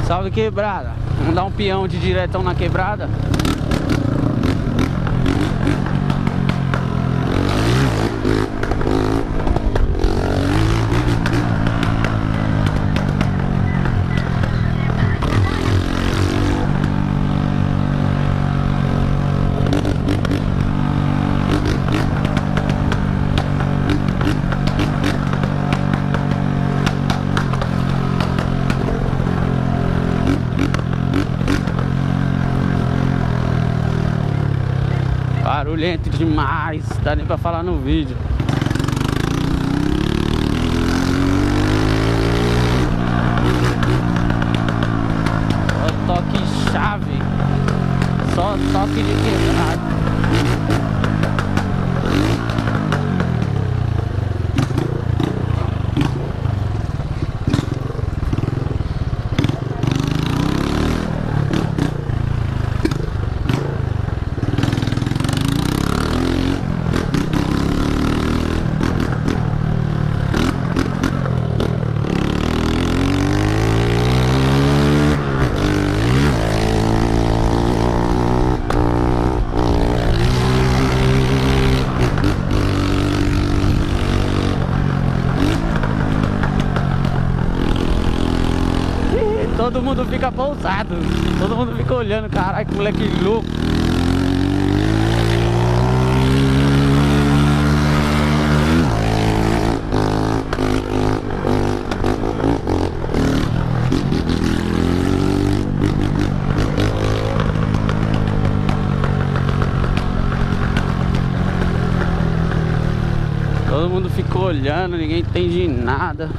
Salve, quebrada. Vamos dar um peão de diretão na quebrada. Barulhento demais, dá nem pra falar no vídeo. Só toque chave, só toque de quebrado. Todo mundo fica pousado, todo mundo fica olhando, caralho, que moleque louco. Todo mundo fica olhando, ninguém entende nada.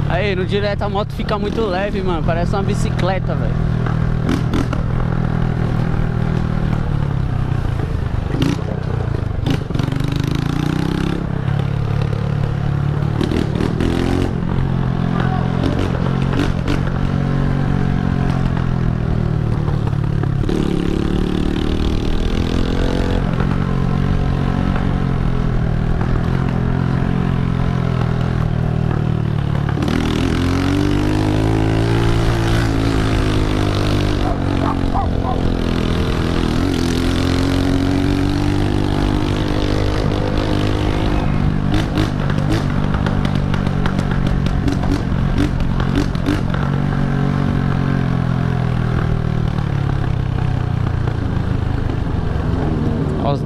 Aí, no direto a moto fica muito leve, mano. Parece uma bicicleta, velho.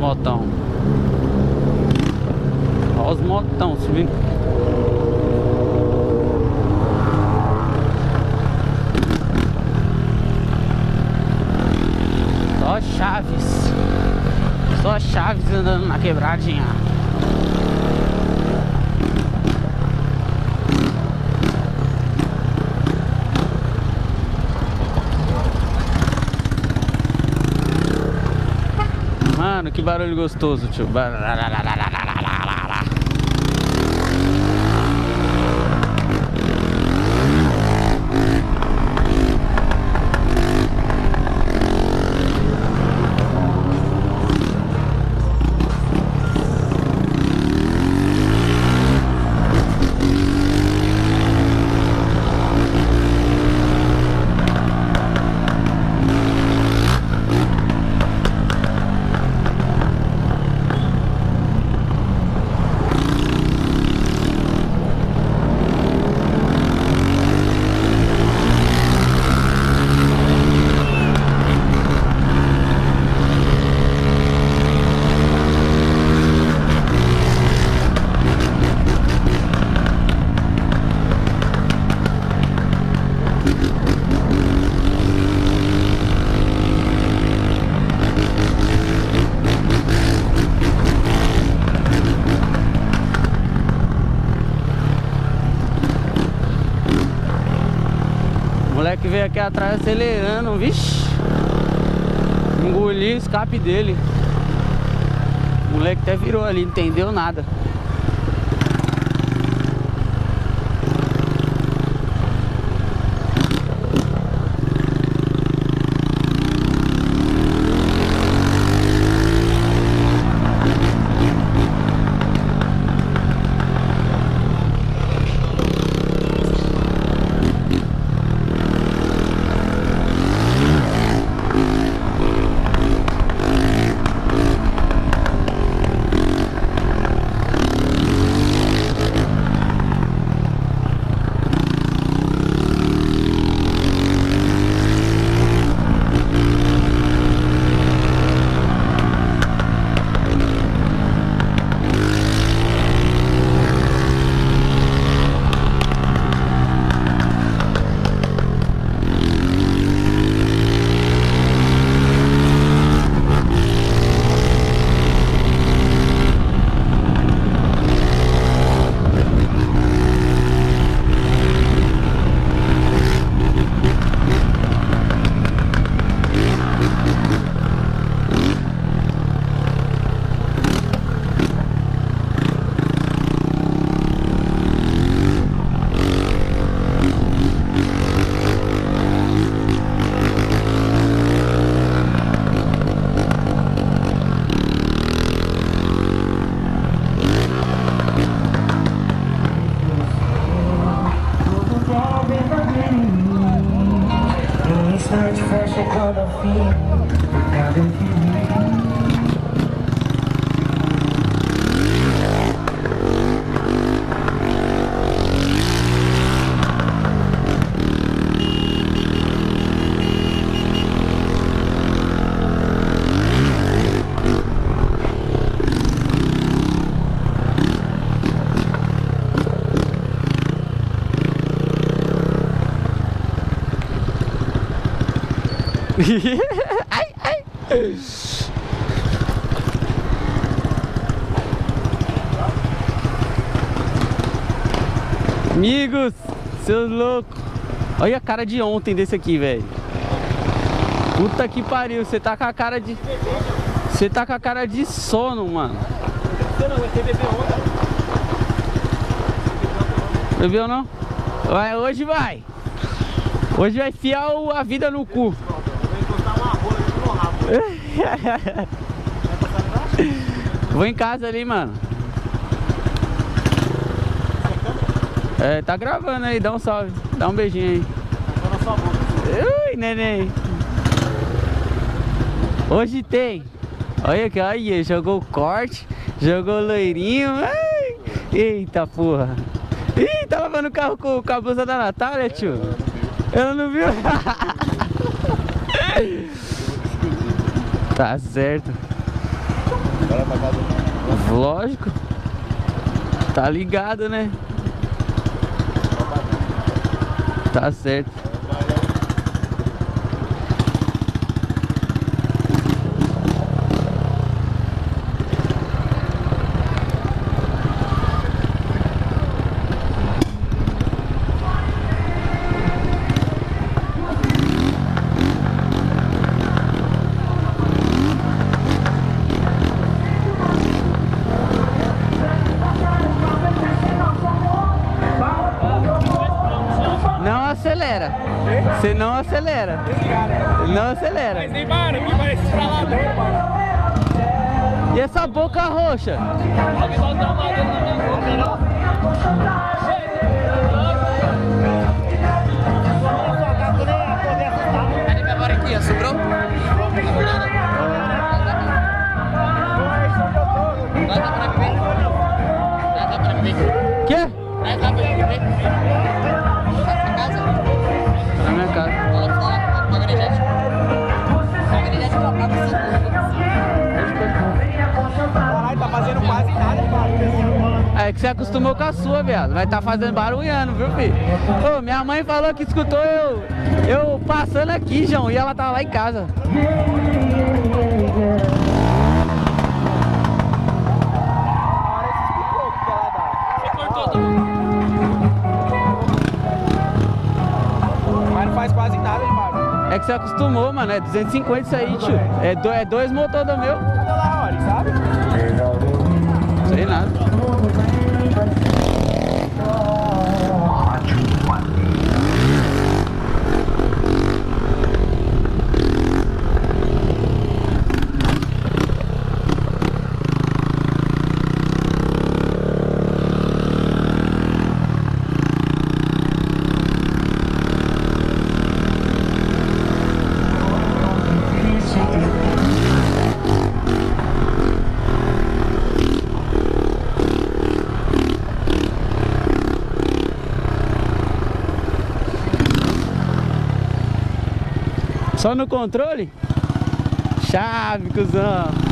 motão. Ó os motão subindo. Só Chaves. Só Chaves andando na quebradinha. Mano, que barulho gostoso, tio. O moleque veio aqui atrás acelerando, vixe. Engoli o escape dele. O moleque até virou ali, não entendeu nada. Ai, ai. Amigos, seus loucos. Olha a cara de ontem desse aqui, velho. Puta que pariu, você tá com a cara de... Você tá com a cara de sono, mano. Bebeu não? Vai, hoje vai. Hoje vai enfiar a vida no cu. Vou em casa ali, mano. É, tá gravando aí, dá um salve. Dá um beijinho aí. Ui, neném. Hoje tem. Olha aqui, olha, jogou corte, jogou loirinho. Ai, eita porra. Ih, tá lavando o carro com a blusa da Natália, tio. Ela não viu. Tá certo. Bora pra casa. Lógico. Tá ligado, né? Tá certo. Não acelera. Você não acelera. Não acelera. Mas nem para, que parece estralador, mano. E essa boca roxa? Agora aqui, ó, sobrou? Dá pra beber? Dá pra beber? Quê? Dá pra beber? Na casa? Na minha casa. Coloca lá, paga de jet. Paga de jet, coloca pra você. Caralho, tá fazendo quase nada, mano. É que você acostumou com a sua, viado. Vai tá fazendo barulhando, viu, filho? Ô, minha mãe falou que escutou eu passando aqui, João, e ela tava lá em casa. Mas não faz quase nada de barulho. É que você acostumou, mano. É 250 isso aí, tio. É dois motores do meu. Cadê lá, Ori, sabe? Sei nada. Só no controle? Chave, cuzão.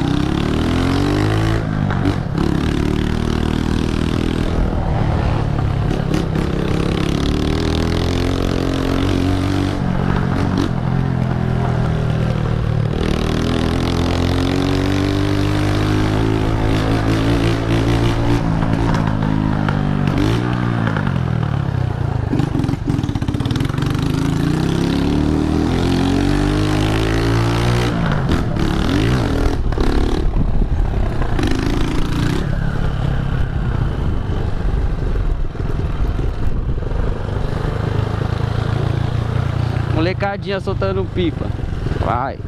Molecadinha soltando pipa. Vai.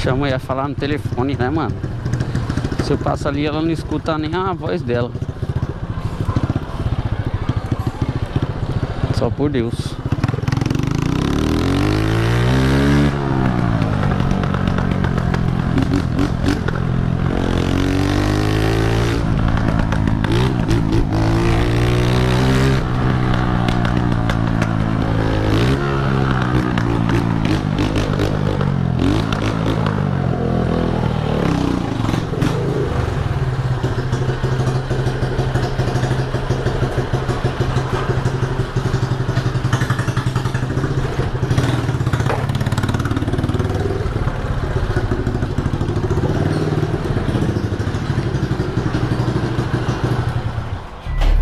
Chama ia falar no telefone, né, mano? Se eu passo ali, ela não escuta nem a voz dela. Só por Deus.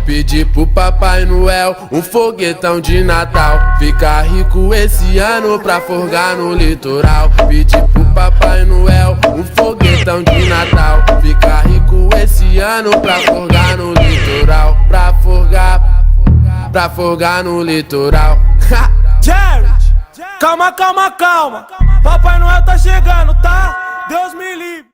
Pedi pro Papai Noel um foguetão de Natal. Ficar rico esse ano pra forgar no litoral. Pedi pro Papai Noel um foguetão. foguetão de Natal. Ficar rico esse ano pra forgar no litoral. Pra forgar no litoral. Jared, calma, calma, calma. Papai Noel tá chegando, tá? Deus me livre.